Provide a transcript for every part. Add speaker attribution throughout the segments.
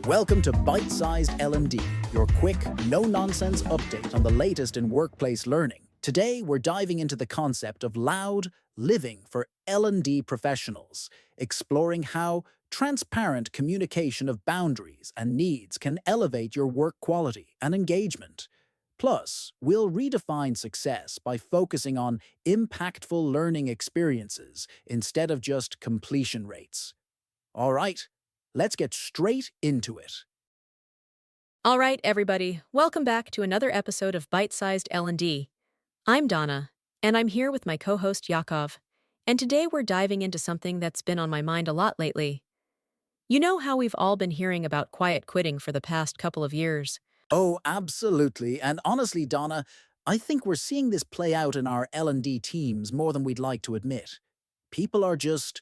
Speaker 1: Welcome to Byte-Sized L&D, your quick, no-nonsense update on the latest in workplace learning. Today, we're diving into the concept of loud living for L&D professionals, exploring how transparent communication of boundaries and needs can elevate your work quality and engagement. Plus, we'll redefine success by focusing on impactful learning experiences instead of just completion rates. All right, let's get straight into it.
Speaker 2: All right, everybody, welcome back to another episode of Byte-Sized L&D. I'm Donna, and I'm here with my co-host Yakov, and today we're diving into something that's been on my mind a lot lately. You know how we've all been hearing about quiet quitting for the past couple of years?
Speaker 1: Oh, absolutely. And honestly, Donna, I think we're seeing this play out in our L&D teams more than we'd like to admit. People are just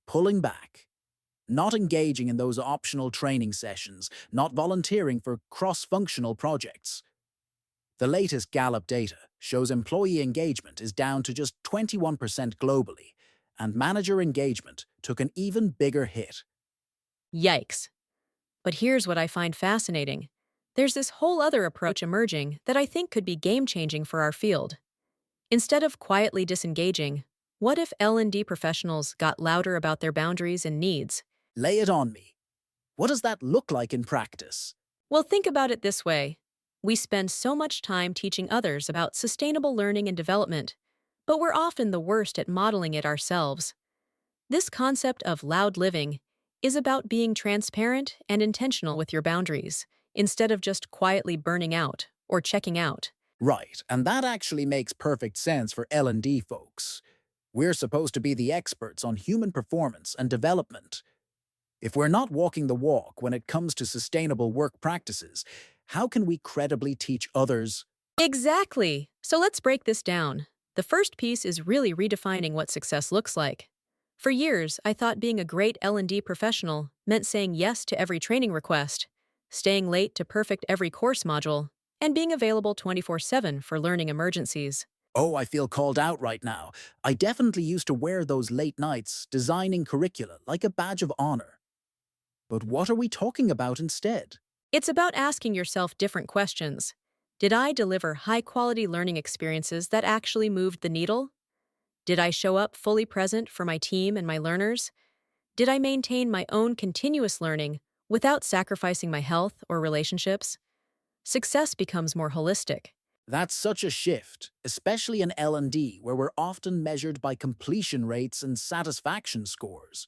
Speaker 1: pulling back, not engaging in those optional training sessions, not volunteering for cross-functional projects. The latest Gallup data shows employee engagement is down to just 21% globally, and manager engagement took an even bigger hit.
Speaker 2: Yikes. But here's what I find fascinating. There's this whole other approach emerging that I think could be game-changing for our field. Instead of quietly disengaging, what if L&D professionals got louder about their boundaries and needs?
Speaker 1: Lay it on me. What does that look like in practice?
Speaker 2: Well, think about it this way. We spend so much time teaching others about sustainable learning and development, but we're often the worst at modeling it ourselves. This concept of loud living is about being transparent and intentional with your boundaries, instead of just quietly burning out or checking out.
Speaker 1: Right, and that actually makes perfect sense for L&D folks. We're supposed to be the experts on human performance and development. If we're not walking the walk when it comes to sustainable work practices, how can we credibly teach others?
Speaker 2: Exactly! So let's break this down. The first piece is really redefining what success looks like. For years, I thought being a great L&D professional meant saying yes to every training request, staying late to perfect every course module, and being available 24/7 for learning emergencies.
Speaker 1: Oh, I feel called out right now. I definitely used to wear those late nights designing curricula like a badge of honor. But what are we talking about instead?
Speaker 2: It's about asking yourself different questions. Did I deliver high-quality learning experiences that actually moved the needle? Did I show up fully present for my team and my learners? Did I maintain my own continuous learning without sacrificing my health or relationships? Success becomes more holistic.
Speaker 1: That's such a shift, especially in L&D, where we're often measured by completion rates and satisfaction scores.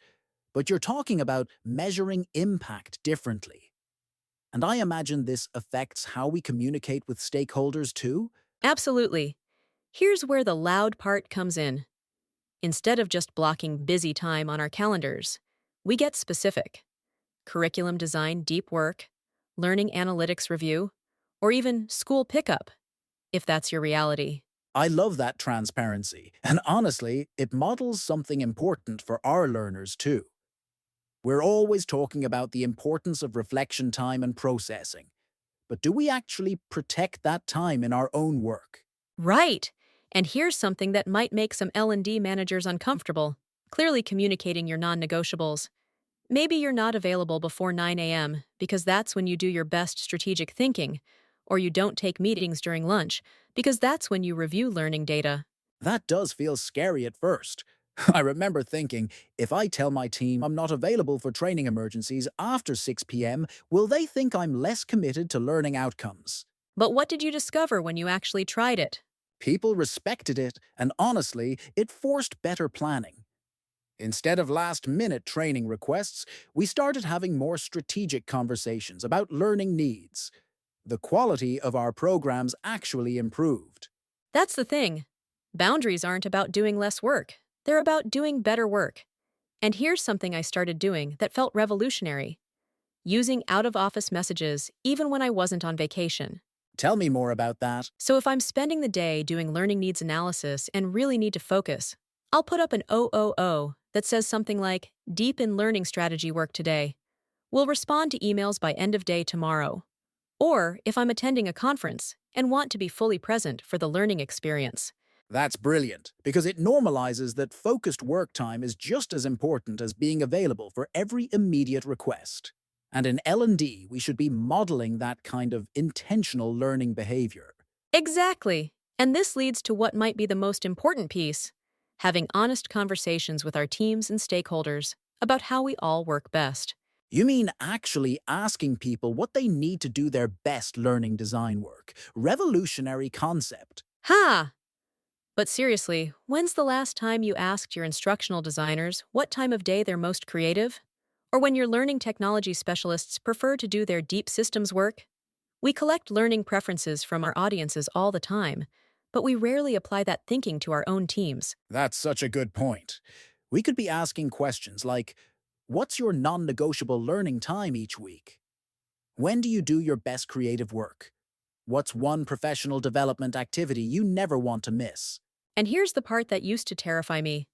Speaker 1: But you're talking about measuring impact differently. And I imagine this affects how we communicate with stakeholders too?
Speaker 2: Absolutely. Here's where the loud part comes in. Instead of just blocking busy time on our calendars, we get specific. Curriculum design deep work, learning analytics review, or even school pickup, if that's your reality.
Speaker 1: I love that transparency, and honestly, it models something important for our learners too. We're always talking about the importance of reflection time and processing, but do we actually protect that time in our own work?
Speaker 2: Right. And here's something that might make some L&D managers uncomfortable. Clearly communicating your non-negotiables. Maybe you're not available before 9 a.m. because that's when you do your best strategic thinking, or you don't take meetings during lunch because that's when you review learning data.
Speaker 1: That does feel scary at first. I remember thinking, if I tell my team I'm not available for training emergencies after 6 p.m., will they think I'm less committed to learning outcomes?
Speaker 2: But what did you discover when you actually tried it?
Speaker 1: People respected it, and honestly, it forced better planning. Instead of last-minute training requests, we started having more strategic conversations about learning needs. The quality of our programs actually improved.
Speaker 2: That's the thing. Boundaries aren't about doing less work. They're about doing better work. And here's something I started doing that felt revolutionary. Using out-of-office messages even when I wasn't on vacation.
Speaker 1: Tell me more about that.
Speaker 2: So if I'm spending the day doing learning needs analysis and really need to focus, I'll put up an OOO that says something like, "Deep in learning strategy work today. We'll respond to emails by end of day tomorrow." Or if I'm attending a conference and want to be fully present for the learning experience.
Speaker 1: That's brilliant, because it normalizes that focused work time is just as important as being available for every immediate request. And in L&D, we should be modeling that kind of intentional learning behavior.
Speaker 2: Exactly. And this leads to what might be the most important piece: having honest conversations with our teams and stakeholders about how we all work best.
Speaker 1: You mean actually asking people what they need to do their best learning design work? Revolutionary concept.
Speaker 2: Ha! But seriously, when's the last time you asked your instructional designers what time of day they're most creative? Or when your learning technology specialists prefer to do their deep systems work? We collect learning preferences from our audiences all the time, but we rarely apply that thinking to our own teams.
Speaker 1: That's such a good point. We could be asking questions like, what's your non-negotiable learning time each week? When do you do your best creative work? What's one professional development activity you never want to miss?
Speaker 2: And here's the part that used to terrify me: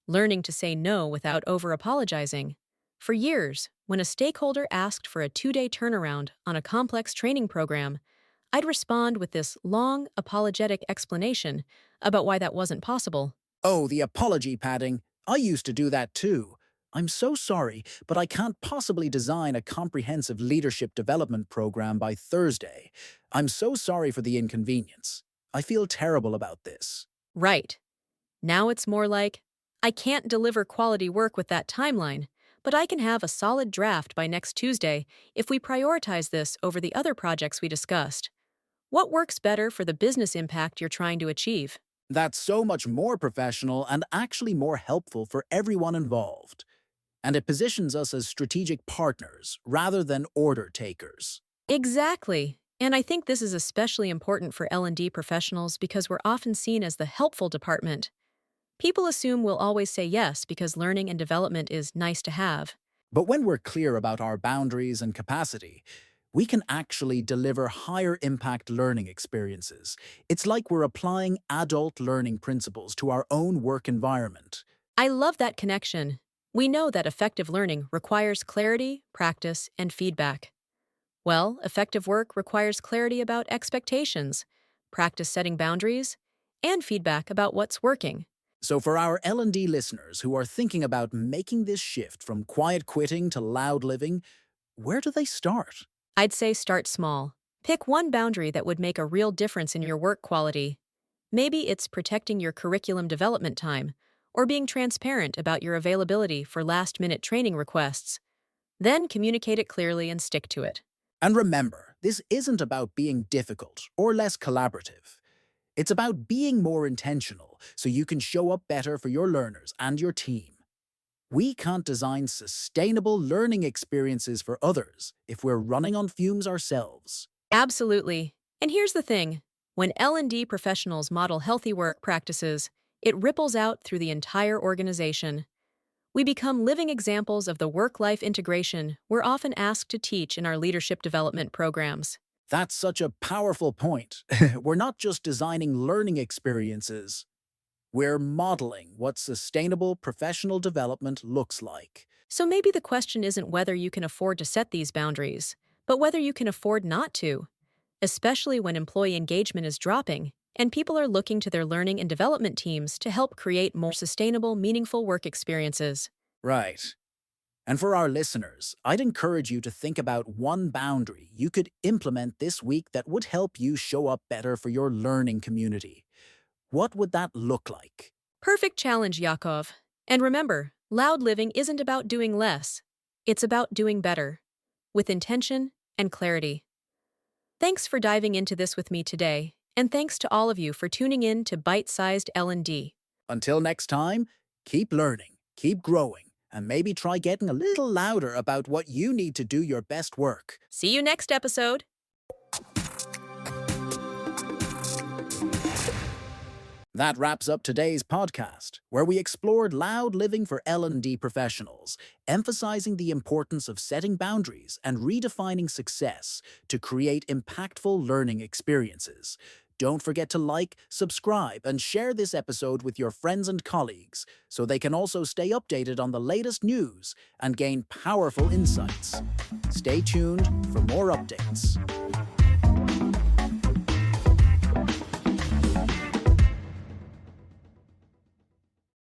Speaker 2: learning to say no without over-apologizing. For years, when a stakeholder asked for a 2-day turnaround on a complex training program, I'd respond with this long, apologetic explanation about why that wasn't possible.
Speaker 1: Oh, the apology padding. I used to do that too. I'm so sorry, but I can't possibly design a comprehensive leadership development program by Thursday. I'm so sorry for the inconvenience. I feel terrible about this.
Speaker 2: Right. Now it's more like, I can't deliver quality work with that timeline, but I can have a solid draft by next Tuesday if we prioritize this over the other projects we discussed. What works better for the business impact you're trying to achieve?
Speaker 1: That's so much more professional and actually more helpful for everyone involved. And it positions us as strategic partners rather than order takers.
Speaker 2: Exactly. And I think this is especially important for L&D professionals because we're often seen as the helpful department. People assume we'll always say yes because learning and development is nice to have.
Speaker 1: But when we're clear about our boundaries and capacity, we can actually deliver higher impact learning experiences. It's like we're applying adult learning principles to our own work environment.
Speaker 2: I love that connection. We know that effective learning requires clarity, practice, and feedback. Well, effective work requires clarity about expectations, practice setting boundaries, and feedback about what's working.
Speaker 1: So for our L&D listeners who are thinking about making this shift from quiet quitting to loud living, where do they start?
Speaker 2: I'd say start small. Pick one boundary that would make a real difference in your work quality. Maybe it's protecting your curriculum development time, or being transparent about your availability for last-minute training requests. Then communicate it clearly and stick to it.
Speaker 1: And remember, this isn't about being difficult or less collaborative. It's about being more intentional so you can show up better for your learners and your team. We can't design sustainable learning experiences for others if we're running on fumes ourselves.
Speaker 2: Absolutely. And here's the thing: when L&D professionals model healthy work practices, it ripples out through the entire organization. We become living examples of the work-life integration we're often asked to teach in our leadership development programs.
Speaker 1: That's such a powerful point. We're not just designing learning experiences. We're modeling what sustainable professional development looks like.
Speaker 2: So maybe the question isn't whether you can afford to set these boundaries, but whether you can afford not to, especially when employee engagement is dropping and people are looking to their learning and development teams to help create more sustainable, meaningful work experiences.
Speaker 1: Right. And for our listeners, I'd encourage you to think about one boundary you could implement this week that would help you show up better for your learning community. What would that look like?
Speaker 2: Perfect challenge, Yakov. And remember, loud living isn't about doing less. It's about doing better, with intention and clarity. Thanks for diving into this with me today, and thanks to all of you for tuning in to Byte-Sized L&D.
Speaker 1: Until next time, keep learning, keep growing, and maybe try getting a little louder about what you need to do your best work.
Speaker 2: See you next episode.
Speaker 1: That wraps up today's podcast, where we explored loud living for L&D professionals, emphasizing the importance of setting boundaries and redefining success to create impactful learning experiences. Don't forget to like, subscribe, and share this episode with your friends and colleagues so they can also stay updated on the latest news and gain powerful insights. Stay tuned for more updates.